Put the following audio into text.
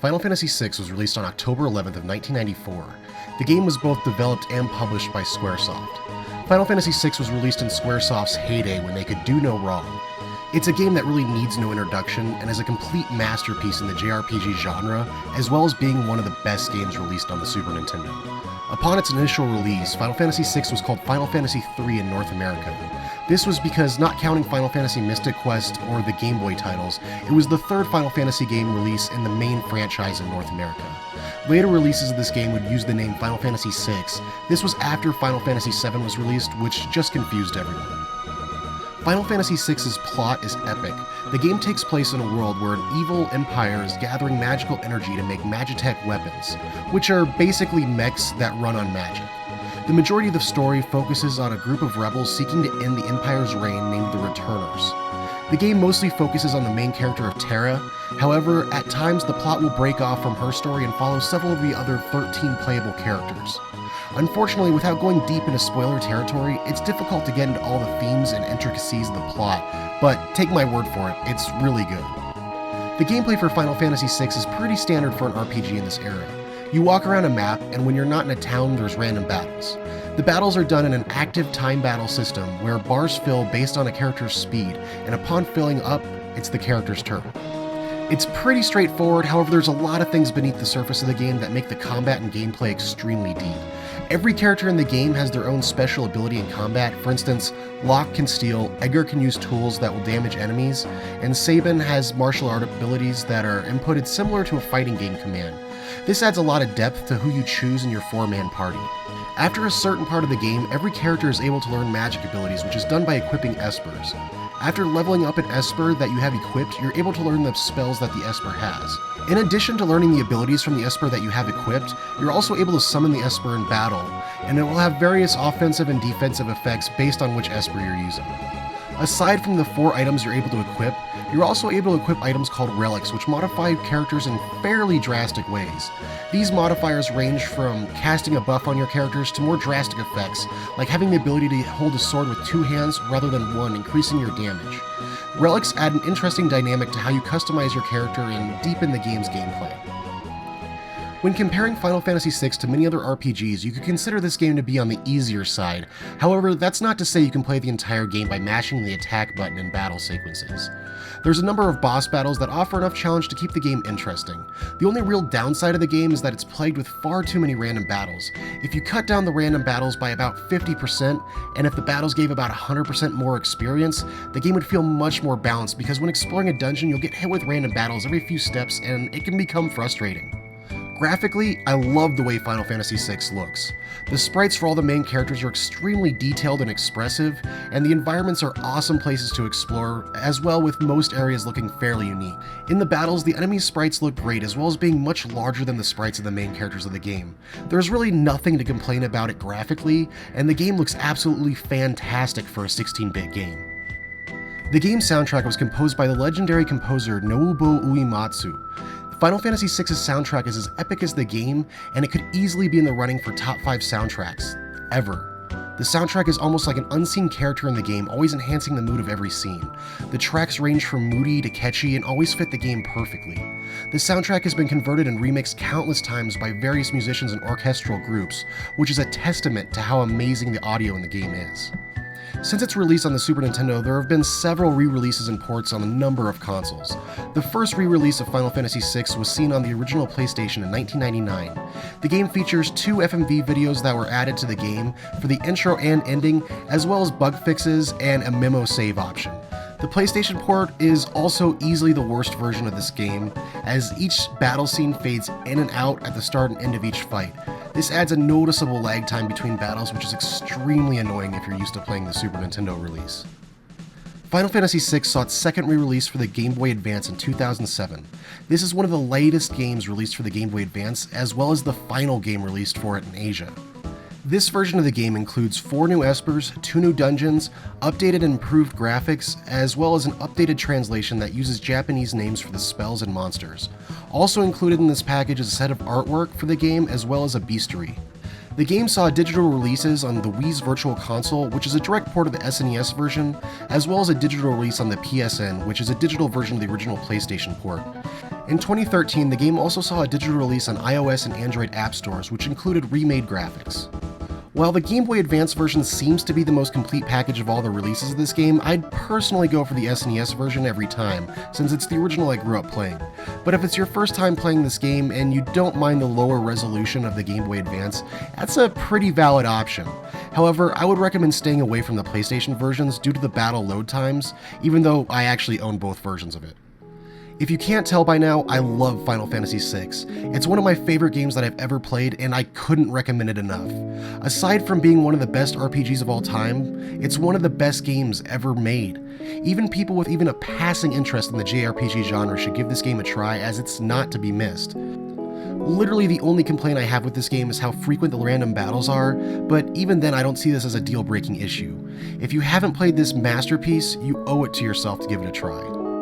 Final Fantasy VI was released on October 11th of 1994. The game was both developed and published by Squaresoft. Final Fantasy VI was released in Squaresoft's heyday when they could do no wrong. It's a game that really needs no introduction and is a complete masterpiece in the JRPG genre, as well as being one of the best games released on the Super Nintendo. Upon its initial release, Final Fantasy VI was called Final Fantasy III in North America. This was because, not counting Final Fantasy Mystic Quest or the Game Boy titles, it was the third Final Fantasy game release in the main franchise in North America. Later releases of this game would use the name Final Fantasy VI. This was after Final Fantasy VII was released, which just confused everyone. Final Fantasy VI's plot is epic. The game takes place in a world where an evil empire is gathering magical energy to make Magitech weapons, which are basically mechs that run on magic. The majority of the story focuses on a group of rebels seeking to end the Empire's reign named the Returners. The game mostly focuses on the main character of Terra. However, at times the plot will break off from her story and follow several of the other 13 playable characters. Unfortunately, without going deep into spoiler territory, it's difficult to get into all the themes and intricacies of the plot, but take my word for it, it's really good. The gameplay for Final Fantasy VI is pretty standard for an RPG in this era. You walk around a map, and when you're not in a town, there's random battles. The battles are done in an active time battle system where bars fill based on a character's speed, and upon filling up, it's the character's turn. It's pretty straightforward, however there's a lot of things beneath the surface of the game that make the combat and gameplay extremely deep. Every character in the game has their own special ability in combat. For instance, Locke can steal, Edgar can use tools that will damage enemies, and Sabin has martial art abilities that are inputted similar to a fighting game command. This adds a lot of depth to who you choose in your 4-man party. After a certain part of the game, every character is able to learn magic abilities, which is done by equipping Espers. After leveling up an Esper that you have equipped, you're able to learn the spells that the Esper has. In addition to learning the abilities from the Esper that you have equipped, you're also able to summon the Esper in battle, and it will have various offensive and defensive effects based on which Esper you're using. Aside from the 4 items you're able to equip, you're also able to equip items called relics, which modify characters in fairly drastic ways. These modifiers range from casting a buff on your characters to more drastic effects, like having the ability to hold a sword with 2 hands rather than 1, increasing your damage. Relics add an interesting dynamic to how you customize your character and deepen the game's gameplay. When comparing Final Fantasy VI to many other RPGs, you could consider this game to be on the easier side. However, that's not to say you can play the entire game by mashing the attack button in battle sequences. There's a number of boss battles that offer enough challenge to keep the game interesting. The only real downside of the game is that it's plagued with far too many random battles. If you cut down the random battles by about 50%, and if the battles gave about 100% more experience, the game would feel much more balanced, because when exploring a dungeon you'll get hit with random battles every few steps and it can become frustrating. Graphically, I love the way Final Fantasy VI looks. The sprites for all the main characters are extremely detailed and expressive, and the environments are awesome places to explore, as well, with most areas looking fairly unique. In the battles, the enemy sprites look great, as well as being much larger than the sprites of the main characters of the game. There's really nothing to complain about it graphically, and the game looks absolutely fantastic for a 16-bit game. The game's soundtrack was composed by the legendary composer Nobuo Uematsu. Final Fantasy VI's soundtrack is as epic as the game, and it could easily be in the running for top 5 soundtracks, ever. The soundtrack is almost like an unseen character in the game, always enhancing the mood of every scene. The tracks range from moody to catchy and always fit the game perfectly. The soundtrack has been converted and remixed countless times by various musicians and orchestral groups, which is a testament to how amazing the audio in the game is. Since its release on the Super Nintendo, there have been several re-releases and ports on a number of consoles. The first re-release of Final Fantasy VI was seen on the original PlayStation in 1999. The game features 2 FMV videos that were added to the game for the intro and ending, as well as bug fixes and a memo save option. The PlayStation port is also easily the worst version of this game, as each battle scene fades in and out at the start and end of each fight. This adds a noticeable lag time between battles, which is extremely annoying if you're used to playing the Super Nintendo release. Final Fantasy VI saw its second re-release for the Game Boy Advance in 2007. This is one of the latest games released for the Game Boy Advance, as well as the final game released for it in Asia. This version of the game includes 4 new Espers, 2 new dungeons, updated and improved graphics, as well as an updated translation that uses Japanese names for the spells and monsters. Also included in this package is a set of artwork for the game, as well as a bestiary. The game saw digital releases on the Wii's Virtual Console, which is a direct port of the SNES version, as well as a digital release on the PSN, which is a digital version of the original PlayStation port. In 2013, the game also saw a digital release on iOS and Android app stores, which included remade graphics. While the Game Boy Advance version seems to be the most complete package of all the releases of this game, I'd personally go for the SNES version every time, since it's the original I grew up playing. But if it's your first time playing this game and you don't mind the lower resolution of the Game Boy Advance, that's a pretty valid option. However, I would recommend staying away from the PlayStation versions due to the battle load times, even though I actually own both versions of it. If you can't tell by now, I love Final Fantasy VI. It's one of my favorite games that I've ever played, and I couldn't recommend it enough. Aside from being one of the best RPGs of all time, it's one of the best games ever made. Even people with even a passing interest in the JRPG genre should give this game a try, as it's not to be missed. Literally the only complaint I have with this game is how frequent the random battles are, but even then I don't see this as a deal-breaking issue. If you haven't played this masterpiece, you owe it to yourself to give it a try.